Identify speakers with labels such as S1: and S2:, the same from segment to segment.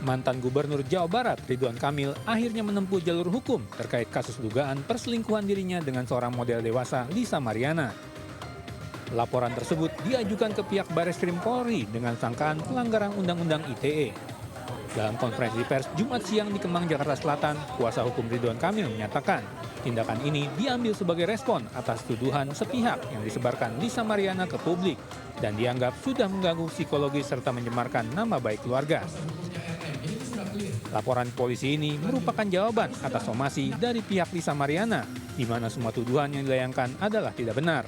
S1: Mantan Gubernur Jawa Barat Ridwan Kamil akhirnya menempuh jalur hukum terkait kasus dugaan perselingkuhan dirinya dengan seorang model dewasa Lisa Mariana. Laporan tersebut diajukan ke pihak Bareskrim Polri dengan sangkaan pelanggaran Undang-Undang ITE. Dalam konferensi pers Jumat siang di Kemang, Jakarta Selatan, kuasa hukum Ridwan Kamil menyatakan tindakan ini diambil sebagai respon atas tuduhan sepihak yang disebarkan Lisa Mariana ke publik dan dianggap sudah mengganggu psikologis serta mencemarkan nama baik keluarga. Laporan polisi ini merupakan jawaban atas somasi dari pihak Lisa Mariana, di mana semua tuduhan yang dilayangkan adalah tidak benar.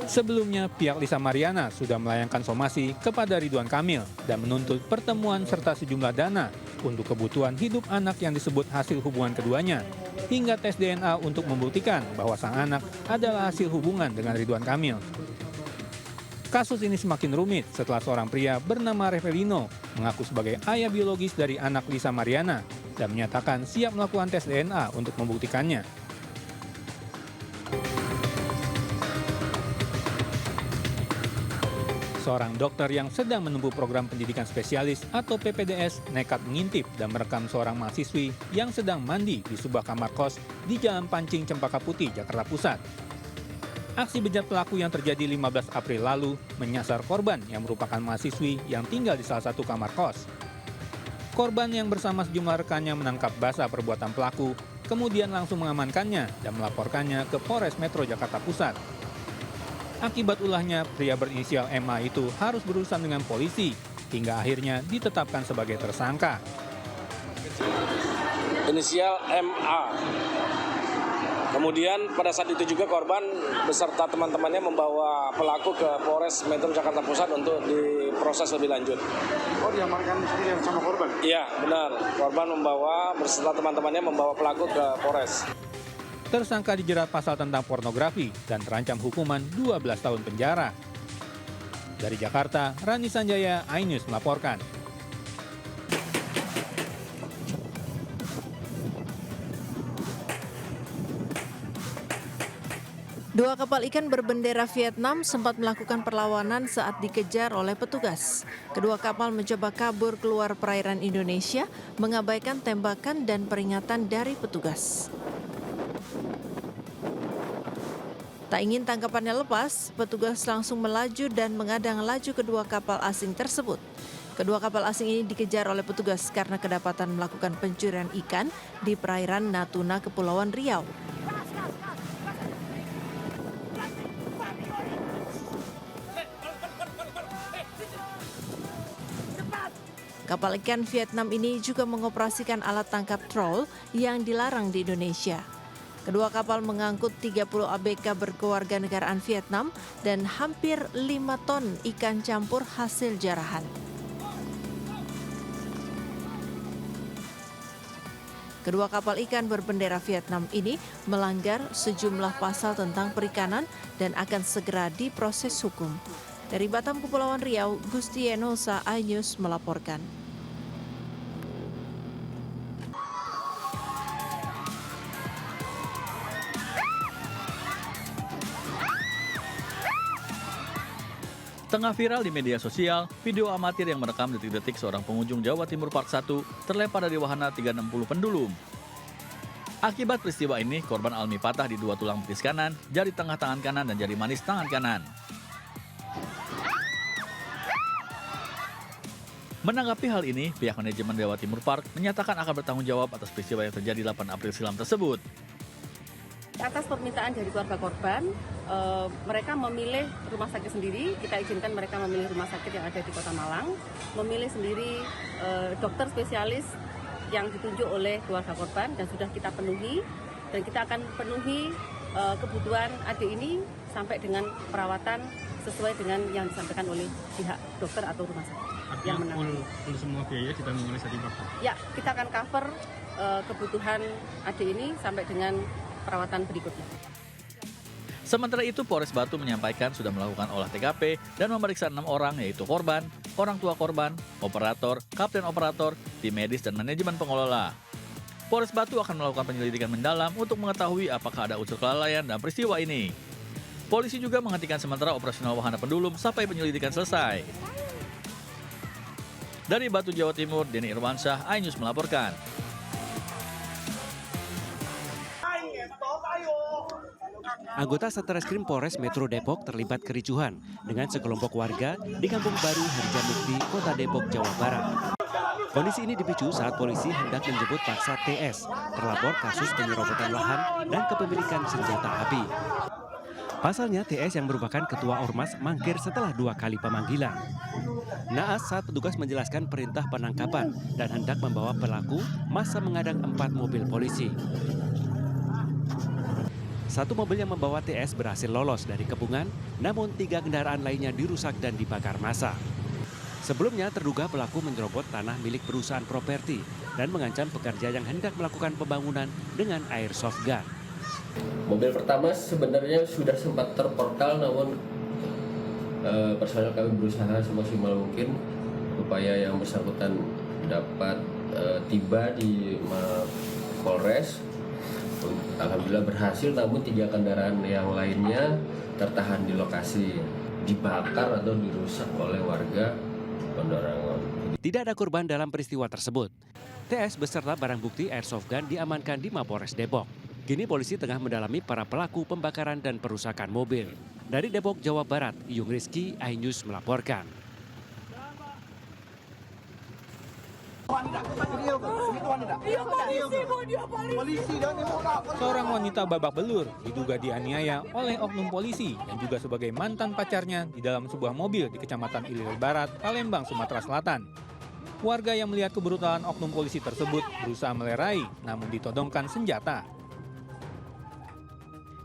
S1: Sebelumnya, pihak Lisa Mariana sudah melayangkan somasi kepada Ridwan Kamil dan menuntut pertemuan serta sejumlah dana untuk kebutuhan hidup anak yang disebut hasil hubungan keduanya, hingga tes DNA untuk membuktikan bahwa sang anak adalah hasil hubungan dengan Ridwan Kamil. Kasus ini semakin rumit setelah seorang pria bernama Revelino mengaku sebagai ayah biologis dari anak Lisa Mariana dan menyatakan siap melakukan tes DNA untuk membuktikannya. Seorang dokter yang sedang menempuh program pendidikan spesialis atau PPDS nekat mengintip dan merekam seorang mahasiswi yang sedang mandi di sebuah kamar kos di Jalan Pancing, Cempaka Putih, Jakarta Pusat. Aksi bejat pelaku yang terjadi 15 April lalu menyasar korban yang merupakan mahasiswi yang tinggal di salah satu kamar kos. Korban yang bersama sejumlah rekannya menangkap basah perbuatan pelaku, kemudian langsung mengamankannya dan melaporkannya ke Polres Metro Jakarta Pusat. Akibat ulahnya, pria berinisial MA itu harus berurusan dengan polisi, hingga akhirnya ditetapkan sebagai tersangka.
S2: Inisial MA. Kemudian pada saat itu juga korban beserta teman-temannya membawa pelaku ke Polres Metro Jakarta Pusat untuk diproses lebih lanjut.
S3: Oh, diamankan sendiri sama korban?
S2: Iya, benar. Korban beserta teman-temannya membawa pelaku ke Polres.
S1: Tersangka dijerat pasal tentang pornografi dan terancam hukuman 12 tahun penjara. Dari Jakarta, Rani Sanjaya, iNews melaporkan.
S4: Dua kapal ikan berbendera Vietnam sempat melakukan perlawanan saat dikejar oleh petugas. Kedua kapal mencoba kabur keluar perairan Indonesia, mengabaikan tembakan dan peringatan dari petugas. Tak ingin tangkapannya lepas, petugas langsung melaju dan mengadang laju kedua kapal asing tersebut. Kedua kapal asing ini dikejar oleh petugas karena kedapatan melakukan pencurian ikan di perairan Natuna, Kepulauan Riau. Kapal ikan Vietnam ini juga mengoperasikan alat tangkap troll yang dilarang di Indonesia. Kedua kapal mengangkut 30 ABK berkewarganegaraan Vietnam dan hampir 5 ton ikan campur hasil jarahan. Kedua kapal ikan berbendera Vietnam ini melanggar sejumlah pasal tentang perikanan dan akan segera diproses hukum. Dari Batam, Kepulauan Riau, Gusti Enosa, iNews melaporkan.
S5: Tengah viral di media sosial, video amatir yang merekam detik-detik seorang pengunjung Jawa Timur Park 1 terlempar dari wahana 360 pendulum. Akibat peristiwa ini, korban alami patah di 2 tulang betis kanan, jari tengah tangan kanan, dan jari manis tangan kanan. Menanggapi hal ini, pihak manajemen Jawa Timur Park menyatakan akan bertanggung jawab atas peristiwa yang terjadi 8 April silam tersebut.
S6: Atas permintaan dari keluarga korban, mereka memilih rumah sakit sendiri. Kita izinkan mereka memilih rumah sakit yang ada di Kota Malang, memilih sendiri dokter spesialis yang ditunjuk oleh keluarga korban dan sudah kita penuhi. Dan kita akan penuhi kebutuhan adik ini sampai dengan perawatan sesuai dengan yang disampaikan oleh pihak dokter atau rumah sakit.
S3: Artinya full semua biaya ditanggung oleh Sati Bapak?
S6: Ya, kita akan cover kebutuhan adik ini sampai dengan perawatan berikutnya.
S5: Sementara itu, Polres Batu menyampaikan sudah melakukan olah TKP dan memeriksa 6 orang, yaitu korban, orang tua korban, operator, kapten operator, tim medis, dan manajemen pengelola. Polres Batu akan melakukan penyelidikan mendalam untuk mengetahui apakah ada unsur kelalaian dalam peristiwa ini. Polisi juga menghentikan sementara operasional wahana pendulum sampai penyelidikan selesai. Dari Batu, Jawa Timur, Denny Irwansyah, iNews melaporkan.
S7: Anggota Satreskrim Polres Metro Depok terlibat kericuhan dengan sekelompok warga di Kampung Baru Harjamukti, Kota Depok, Jawa Barat. Kondisi ini dipicu saat polisi hendak menjemput paksa TS, terlapor kasus penyerobotan lahan dan kepemilikan senjata api. Pasalnya TS yang merupakan ketua Ormas mangkir setelah 2 kali pemanggilan. Naas saat petugas menjelaskan perintah penangkapan dan hendak membawa pelaku, masa mengadang 4 mobil polisi. 1 mobil yang membawa TS berhasil lolos dari kepungan, namun 3 kendaraan lainnya dirusak dan dibakar massa. Sebelumnya terduga pelaku menyerobot tanah milik perusahaan properti dan mengancam pekerja yang hendak melakukan pembangunan dengan airsoft gun.
S8: Mobil pertama sebenarnya sudah sempat terportal, namun personel kami berusaha semaksimal mungkin supaya yang bersangkutan dapat tiba di Polres. Alhamdulillah berhasil, namun 3 kendaraan yang lainnya tertahan di lokasi, dibakar atau dirusak oleh warga Pondorangon.
S7: Tidak ada korban dalam peristiwa tersebut. TS beserta barang bukti airsoft gun diamankan di Mapolres Depok. Kini polisi tengah mendalami para pelaku pembakaran dan perusakan mobil. Dari Depok, Jawa Barat, Iyung Rizky, iNews melaporkan.
S1: Seorang wanita babak belur diduga dianiaya oleh oknum polisi yang juga sebagai mantan pacarnya di dalam sebuah mobil di Kecamatan Ilir Barat, Palembang, Sumatera Selatan. Warga yang melihat kebrutalan oknum polisi tersebut berusaha melerai, namun ditodongkan senjata.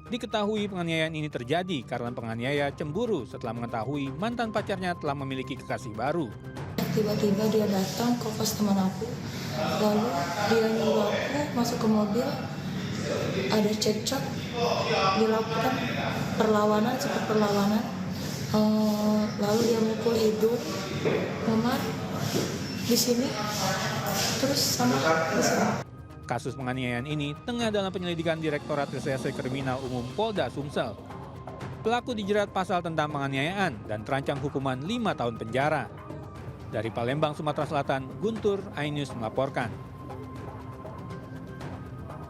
S1: Diketahui penganiayaan ini terjadi karena penganiaya cemburu setelah mengetahui mantan pacarnya telah memiliki kekasih baru.
S9: Tiba-tiba dia datang ke kos teman aku, lalu dia nyuruh aku masuk ke mobil, ada cekcok, dilakukan perlawanan, sempat perlawanan, lalu dia mukul hidung, memar di sini, terus sama di sini.
S1: Kasus penganiayaan ini tengah dalam penyelidikan Direktorat Reserse Kriminal Umum Polda Sumsel. Pelaku dijerat pasal tentang penganiayaan dan terancam hukuman 5 tahun penjara. Dari Palembang, Sumatera Selatan, Guntur, iNews melaporkan.